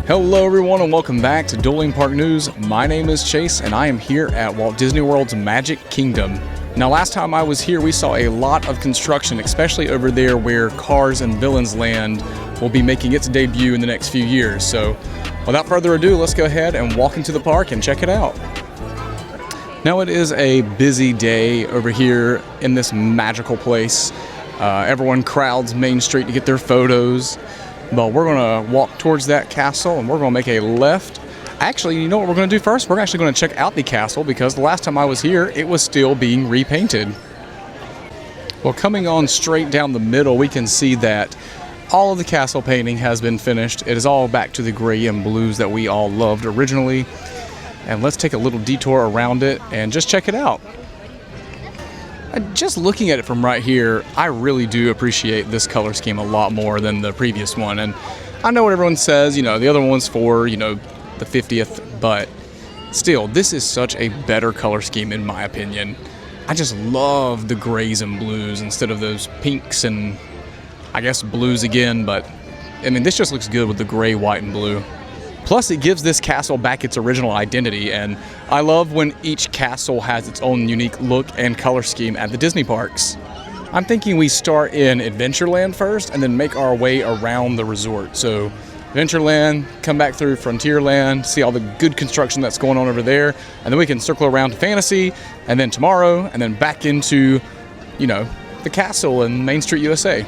Hello everyone and welcome back to Dueling Park News. My name is Chase and I am here at Walt Disney World's Magic Kingdom. Now last time I was here we saw a lot of construction, especially over there where Cars and Villains Land will be making its debut in the next few years. So without further ado, let's go ahead and walk into the park and check it out. Now it is a busy day over here in this magical place. Everyone crowds Main Street to get their photos. But we're going to walk towards that castle and we're going to make a left. Actually, you know what we're going to do first? We're actually going to check out the castle because the last time I was here, it was still being repainted. Well, coming on straight down the middle, we can see that all of the castle painting has been finished. It is all back to the gray and blues that we all loved originally. And let's take a little detour around it and just check it out. Just looking at it from right here, I really do appreciate this color scheme a lot more than the previous one. And I know what everyone says, you know, the other one's for, you know, the 50th, but still, this is such a better color scheme in my opinion. I just love the grays and blues instead of those pinks and I guess blues again, but I mean, this just looks good with the gray, white, and blue. Plus, it gives this castle back its original identity, and I love when each castle has its own unique look and color scheme at the Disney parks. I'm thinking we start in Adventureland first and then make our way around the resort. So, Adventureland, come back through Frontierland, see all the good construction that's going on over there, and then we can circle around to Fantasy, and then Tomorrow, and then back into, you know, the castle in Main Street, USA.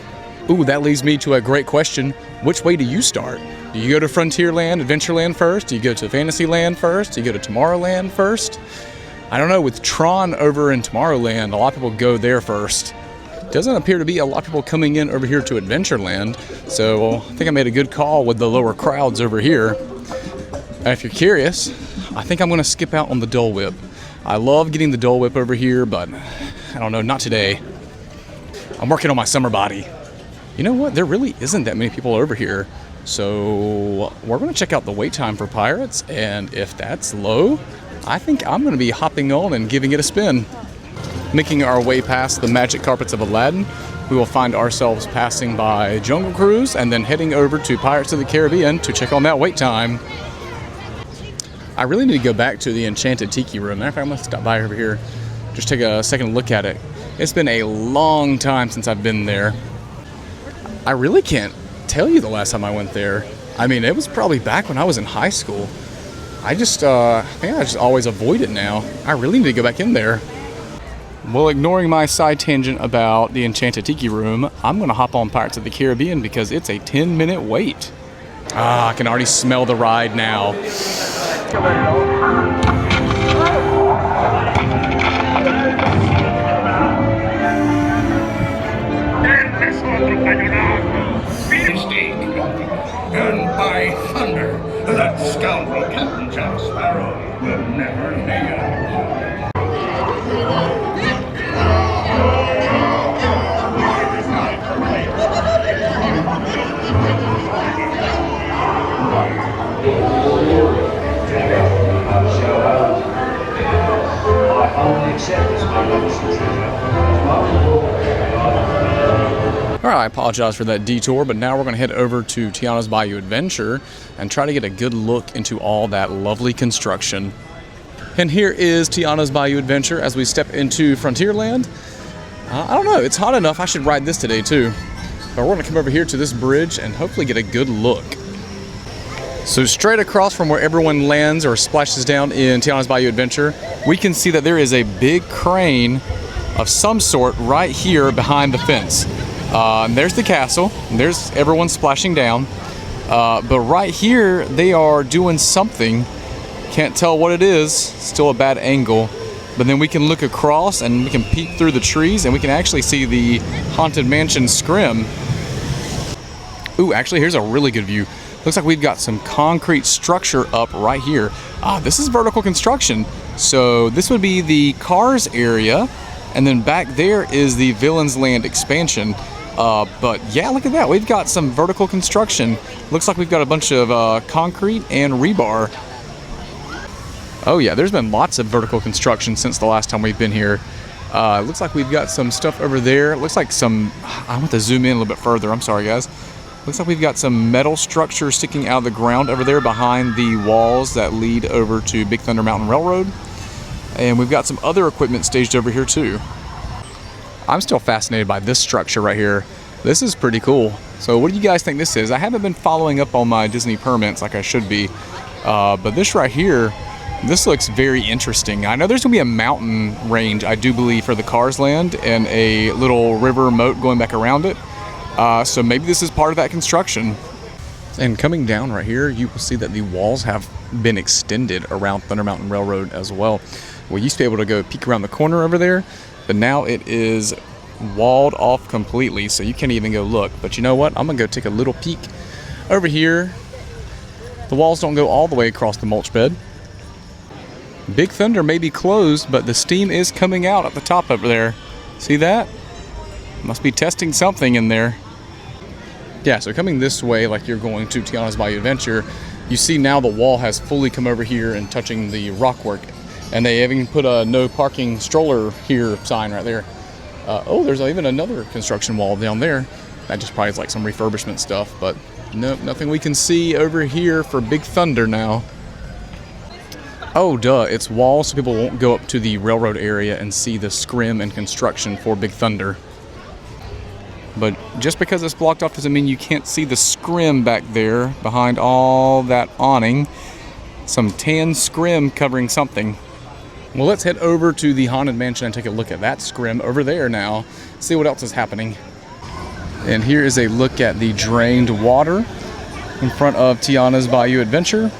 Ooh, that leads me to a great question. Which way do you start? Do you go to Frontierland, Adventureland first? Do you go to Fantasyland first? Do you go to Tomorrowland first? I don't know, with Tron over in Tomorrowland, a lot of people go there first. Doesn't appear to be a lot of people coming in over here to Adventureland, so I think I made a good call with the lower crowds over here. And if you're curious, I think I'm going to skip out on the Dole Whip. I love getting the Dole Whip over here, but I don't know, not today. I'm working on my summer body. You know what? There really isn't that many people over here. So we're going to check out the wait time for Pirates, and if that's low, I think I'm going to be hopping on and giving it a spin. Making our way past the magic carpets of Aladdin, we will find ourselves passing by Jungle Cruise and then heading over to Pirates of the Caribbean to check on that wait time. I really need to go back to the Enchanted Tiki Room. Matter of fact, I'm going to stop by over here, just take a second look at it. It's been a long time since I've been there. I really can't tell you the last time I went there. I mean, it was probably back when I was in high school. I just always avoid it now. I really need to go back in there. Well, ignoring my side tangent about the Enchanted Tiki Room, I'm going to hop on Pirates of the Caribbean because it's a 10-minute wait. I can already smell the ride now. And by thunder, that scoundrel Captain Jack Sparrow will never live. I only accept this magnificent treasure. Alright, I apologize for that detour, but now we're going to head over to Tiana's Bayou Adventure and try to get a good look into all that lovely construction. And here is Tiana's Bayou Adventure as we step into Frontierland. I don't know, it's hot enough, I should ride this today too. But we're going to come over here to this bridge and hopefully get a good look. So straight across from where everyone lands or splashes down in Tiana's Bayou Adventure, we can see that there is a big crane of some sort right here behind the fence. There's the castle, and there's everyone splashing down, but right here they are doing something. Can't tell what it is, still a bad angle, but then we can look across and we can peek through the trees and we can actually see the Haunted Mansion scrim. Ooh, actually here's a really good view. Looks like we've got some concrete structure up right here. This is vertical construction, so this would be the Cars area, and then back there is the Villains Land expansion. But yeah, look at that. We've got some vertical construction. Looks like we've got a bunch of concrete and rebar. Oh yeah, there's been lots of vertical construction since the last time we've been here. Looks like we've got some stuff over there. It looks like some, I want to zoom in a little bit further. I'm sorry guys. Looks like we've got some metal structure sticking out of the ground over there behind the walls that lead over to Big Thunder Mountain Railroad. And we've got some other equipment staged over here too. I'm still fascinated by this structure right here. This is pretty cool. So what do you guys think this is? I haven't been following up on my Disney permits like I should be. But this right here, this looks very interesting. I know there's gonna be a mountain range, I do believe, for the Cars Land and a little river moat going back around it. So maybe this is part of that construction. And coming down right here, you will see that the walls have been extended around Thunder Mountain Railroad as well. We used to be able to go peek around the corner over there, but now it is walled off completely, so you can't even go look. But you know what? I'm gonna go take a little peek over here. The walls don't go all the way across the mulch bed. Big Thunder may be closed, but the steam is coming out at the top over there. See that? Must be testing something in there. Yeah, so coming this way, like you're going to Tiana's Bayou Adventure, you see now the wall has fully come over here and touching the rock work. And they even put a no parking stroller here sign right there. Oh, there's even another construction wall down there. That just probably is like some refurbishment stuff, but nope, nothing we can see over here for Big Thunder now. Oh, duh, it's walls so people won't go up to the railroad area and see the scrim and construction for Big Thunder. But just because it's blocked off doesn't mean you can't see the scrim back there behind all that awning. Some tan scrim covering something. Well, let's head over to the Haunted Mansion and take a look at that scrim over there now. See what else is happening. And here is a look at the drained water in front of Tiana's Bayou Adventure.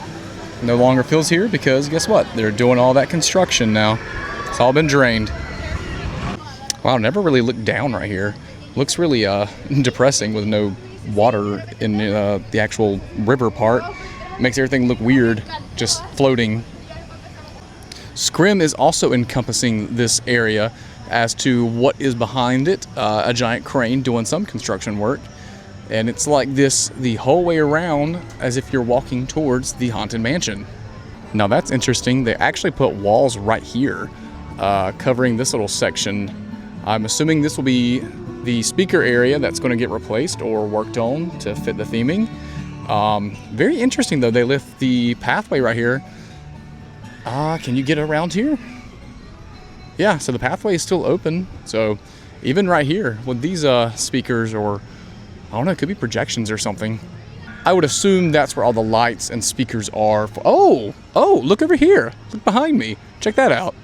No longer fills here because guess what? They're doing all that construction now. It's all been drained. Wow, never really looked down right here. Looks really depressing with no water in the actual river part. Makes everything look weird, just floating. Scrim is also encompassing this area. As to what is behind it, a giant crane doing some construction work. And it's like this the whole way around as if you're walking towards the Haunted Mansion. Now that's interesting. They actually put walls right here covering this little section. I'm assuming this will be the speaker area that's going to get replaced or worked on to fit the theming. Very interesting though, they left the pathway right here. Can you get around here? Yeah, so the pathway is still open. So even right here with these speakers, or I don't know, it could be projections or something. I would assume that's where all the lights and speakers are. Oh, look over here. Look behind me. Check that out.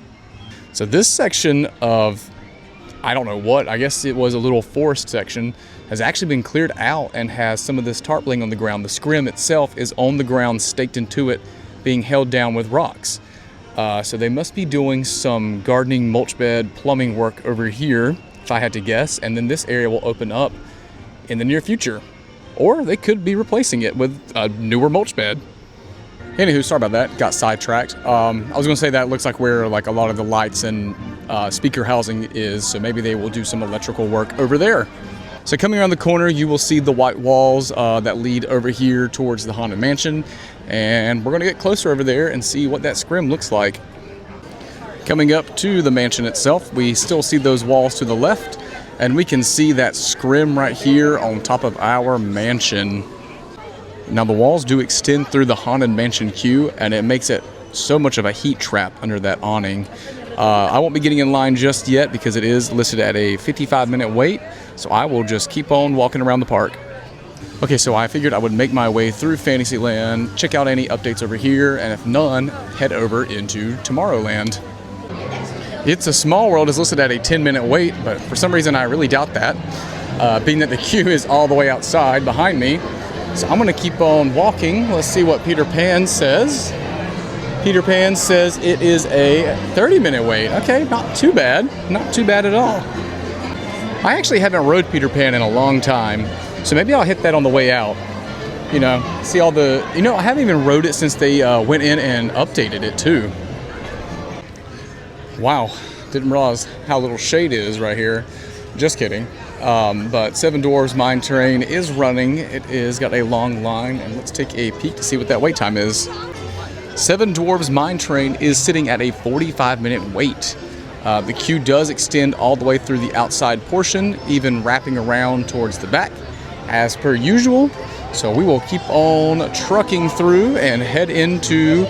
So this section of, I don't know what, I guess it was a little forest section, has actually been cleared out and has some of this tarpaulin on the ground. The scrim itself is on the ground, staked into it, being held down with rocks. So they must be doing some gardening, mulch bed, plumbing work over here, if I had to guess, and then this area will open up in the near future. Or they could be replacing it with a newer mulch bed. Anywho, sorry about that, got sidetracked. I was gonna say that looks like where like a lot of the lights and speaker housing is, so maybe they will do some electrical work over there. So coming around the corner, you will see the white walls that lead over here towards the Haunted Mansion. And we're gonna get closer over there and see what that scrim looks like. Coming up to the mansion itself, we still see those walls to the left, and we can see that scrim right here on top of our mansion. Now the walls do extend through the Haunted Mansion queue, and it makes it so much of a heat trap under that awning. I won't be getting in line just yet because it is listed at a 55-minute wait, so I will just keep on walking around the park. Okay, so I figured I would make my way through Fantasyland, check out any updates over here, and if none, head over into Tomorrowland. It's a Small World is listed at a 10-minute wait, but for some reason I really doubt that, being that the queue is all the way outside behind me. So I'm gonna keep on walking. Let's see what Peter Pan says. Peter Pan says it is a 30-minute wait. Okay, not too bad. Not too bad at all. I actually haven't rode Peter Pan in a long time, so maybe I'll hit that on the way out. You know, see all the, I haven't even rode it since they went in and updated it too. Wow, didn't realize how little shade is right here. Just kidding. But Seven Dwarfs Mine Train is running. It is got a long line, and let's take a peek to see what that wait time is. Seven Dwarfs Mine Train is sitting at a 45-minute wait. The queue does extend all the way through the outside portion, even wrapping around towards the back. as per usual. So we will keep on trucking through and head into,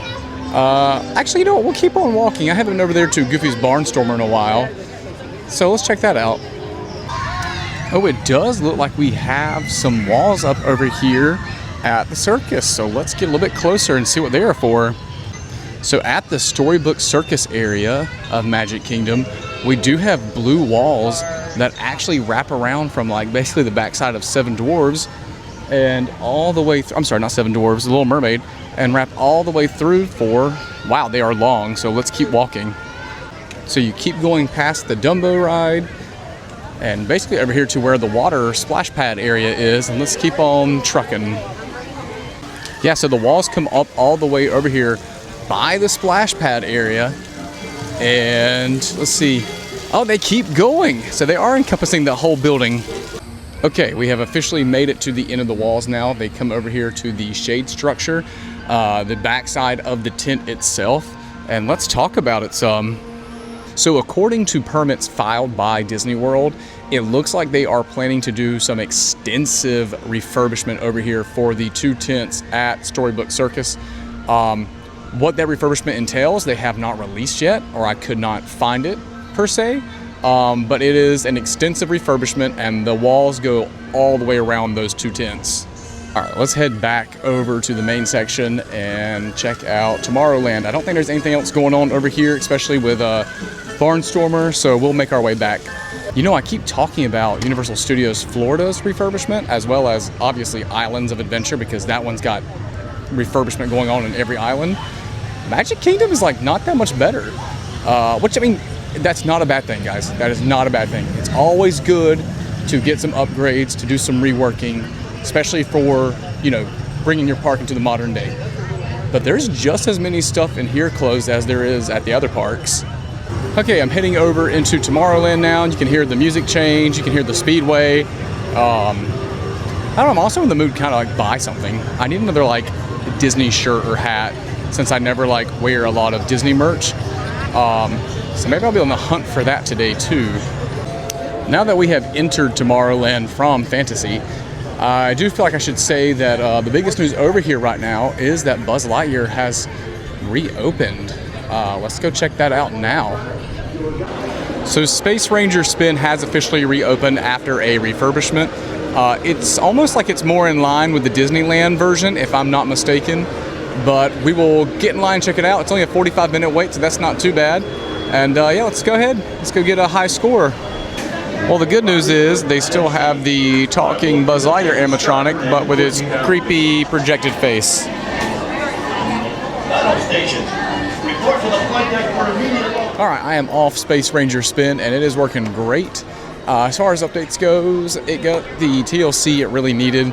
actually, you know what, we'll keep on walking. I haven't been over there to Goofy's Barnstormer in a while. So let's check that out. Oh, it does look like we have some walls up over here at the circus. So let's get a little bit closer and see what they are for. So at the Storybook Circus area of Magic Kingdom, we do have blue walls that actually wrap around from like basically the backside of Seven Dwarves and all the way through, I'm sorry, not Seven Dwarves, The Little Mermaid, and wrap all the way through for, wow, they are long. So let's keep walking. So you keep going past the Dumbo ride and basically over here to where the water splash pad area is, and let's keep on trucking. Yeah, so the walls come up all the way over here by the splash pad area, and let's see, oh, they keep going, so they are encompassing the whole building. Okay, we have officially made it to the end of the walls now. They come over here to the shade structure, the backside of the tent itself, and let's talk about it some. So according to permits filed by Disney World, it looks like they are planning to do some extensive refurbishment over here for the 2 tents at Storybook Circus. What that refurbishment entails, they have not released yet, or I could not find it per se. But it is an extensive refurbishment, and the walls go all the way around those 2 tents. All right, let's head back over to the main section and check out Tomorrowland. I don't think there's anything else going on over here, especially with Barnstormer, so we'll make our way back. You know, I keep talking about Universal Studios Florida's refurbishment, as well as obviously Islands of Adventure, because that one's got refurbishment going on in every island. Magic Kingdom is like not that much better, which, I mean, that's not a bad thing, guys. That is not a bad thing. It's always good to get some upgrades, to do some reworking, especially for, you know, bringing your park into the modern day. But there's just as many stuff in here closed as there is at the other parks. Okay, I'm heading over into Tomorrowland now, and you can hear the music change, you can hear the speedway. I don't know, I'm also in the mood to kind of like buy something. I need another like Disney shirt or hat, since I never like wear a lot of Disney merch. So maybe I'll be on the hunt for that today too. Now that we have entered Tomorrowland from Fantasy, I do feel like I should say that the biggest news over here right now is that Buzz Lightyear has reopened. Let's go check that out now. So Space Ranger Spin has officially reopened after a refurbishment. It's almost like it's more in line with the Disneyland version, if I'm not mistaken. But we will get in line and check it out. It's only a 45-minute wait, so that's not too bad. And yeah, let's go ahead. Let's go get a high score. Well, the good news is they still have the talking Buzz Lightyear animatronic, but with his creepy projected face. Report to the flight deck for immediate. All right, I am off Space Ranger Spin, and it is working great. As far as updates goes, it got the TLC it really needed.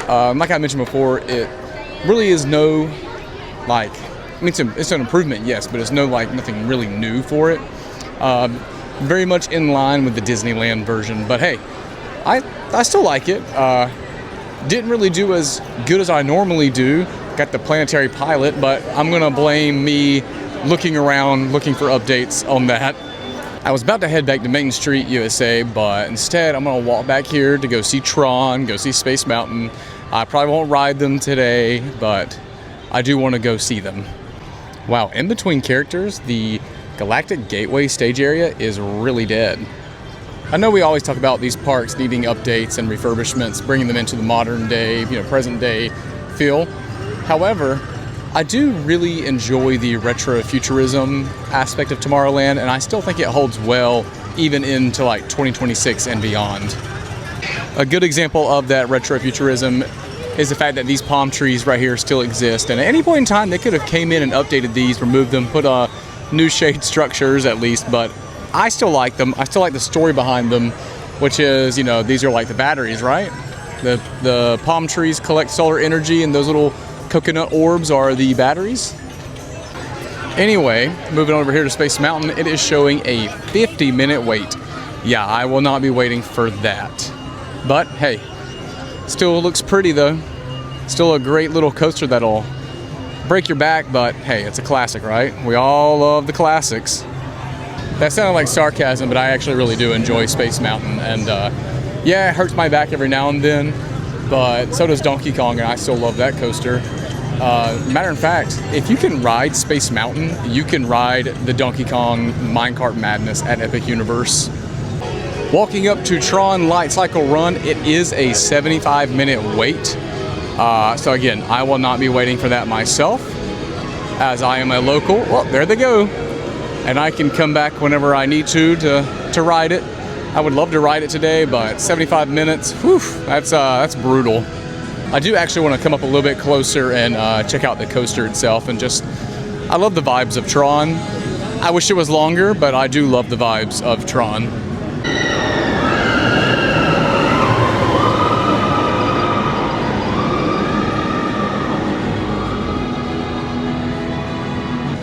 Like I mentioned before, it really is no, like, I mean, it's an improvement, yes, but it's no, like, nothing really new for it. Very much in line with the Disneyland version, but hey, I still like it. Didn't really do as good as I normally do. Got the planetary pilot, but I'm gonna blame me looking around, looking for updates on that. I was about to head back to Main Street, USA, but instead I'm gonna walk back here to go see Tron, go see Space Mountain. I probably won't ride them today, but I do want to go see them. Wow, in between characters, the Galactic Gateway stage area is really dead. I know we always talk about these parks needing updates and refurbishments, bringing them into the modern day, present day feel. However, I do really enjoy the retrofuturism aspect of Tomorrowland, and I still think it holds well even into like 2026 and beyond. A good example of that retrofuturism is the fact that these palm trees right here still exist, and at any point in time they could have came in and updated these, removed them, put new shade structures at least, but I still like them. I still like the story behind them, which is, these are like the batteries, right? The palm trees collect solar energy, and those little coconut orbs are the batteries. Anyway, moving over here to Space Mountain, it is showing a 50-minute wait. Yeah, I will not be waiting for that. But hey, still looks pretty though. Still a great little coaster that'll break your back, but hey, it's a classic, right? We all love the classics. That sounded like sarcasm, but I actually really do enjoy Space Mountain, and yeah, it hurts my back every now and then, but so does Donkey Kong, and I still love that coaster. Matter of fact, if you can ride Space Mountain, you can ride the Donkey Kong Minecart Madness at Epic Universe. Walking up to Tron Light Cycle Run, it is a 75-minute wait. So again, I will not be waiting for that myself, as I am a local. Well, there they go. And I can come back whenever I need to ride it. I would love to ride it today, but 75 minutes, whew, that's brutal. I do actually want to come up a little bit closer and check out the coaster itself, and I love the vibes of Tron. I wish it was longer, but I do love the vibes of Tron.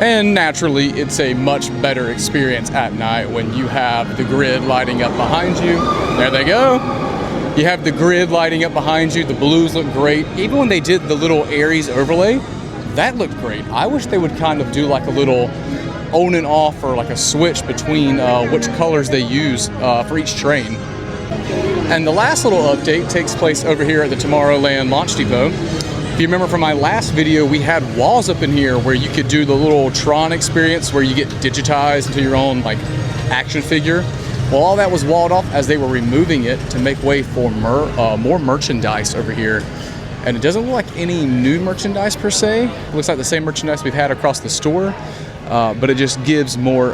And naturally, it's a much better experience at night when you have the grid lighting up behind you. There they go. You have the grid lighting up behind you. The blues look great. Even when they did the little Aries overlay, that looked great. I wish they would kind of do like a little on and off, or like a switch between which colors they use for each train. And the last little update takes place over here at the Tomorrowland Launch Depot. If you remember from my last video, we had walls up in here where you could do the little Tron experience where you get digitized into your own like action figure. Well, all that was walled off as they were removing it to make way for more merchandise over here. And it doesn't look like any new merchandise per se. It looks like the same merchandise we've had across the store, but it just gives more,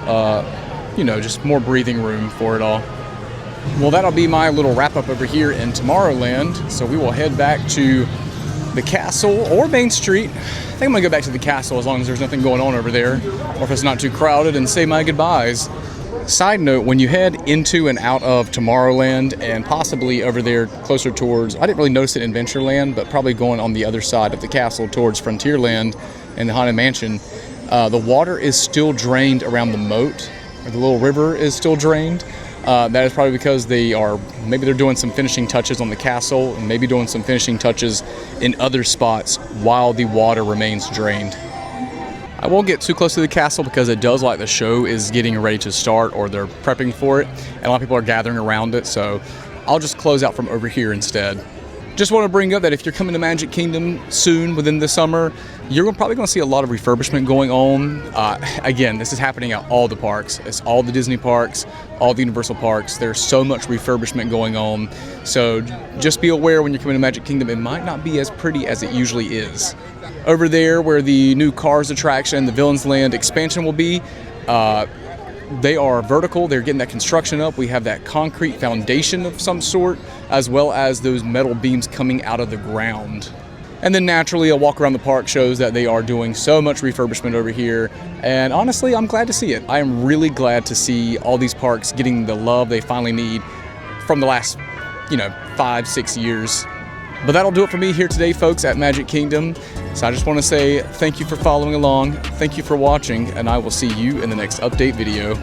just more breathing room for it all. Well, that'll be my little wrap up over here in Tomorrowland. So we will head back to the castle or Main Street. I think I'm gonna go back to the castle as long as there's nothing going on over there, or if it's not too crowded, and say my goodbyes. Side note, when you head into and out of Tomorrowland, and possibly over there closer towards, I didn't really notice it in Adventureland, but probably going on the other side of the castle towards Frontierland and the Haunted Mansion, the water is still drained around the moat, or the little river is still drained. That is probably because maybe they're doing some finishing touches on the castle, and maybe doing some finishing touches in other spots while the water remains drained. I won't get too close to the castle because it does like the show is getting ready to start, or they're prepping for it, and a lot of people are gathering around it, so I'll just close out from over here instead. Just want to bring up that if you're coming to Magic Kingdom soon within the summer, you're probably going to see a lot of refurbishment going on. Again, this is happening at all the parks. It's all the Disney parks, all the Universal parks. There's so much refurbishment going on. So just be aware when you're coming to Magic Kingdom, it might not be as pretty as it usually is. Over there where the new Cars attraction, the Villains Land expansion will be, they are vertical. They're getting that construction up. We have that concrete foundation of some sort, as well as those metal beams coming out of the ground. And then naturally, a walk around the park shows that they are doing so much refurbishment over here. And honestly, I'm glad to see it. I am really glad to see all these parks getting the love they finally need from the last, 5-6 years. But that'll do it for me here today, folks, at Magic Kingdom. So I just want to say thank you for following along, thank you for watching, and I will see you in the next update video.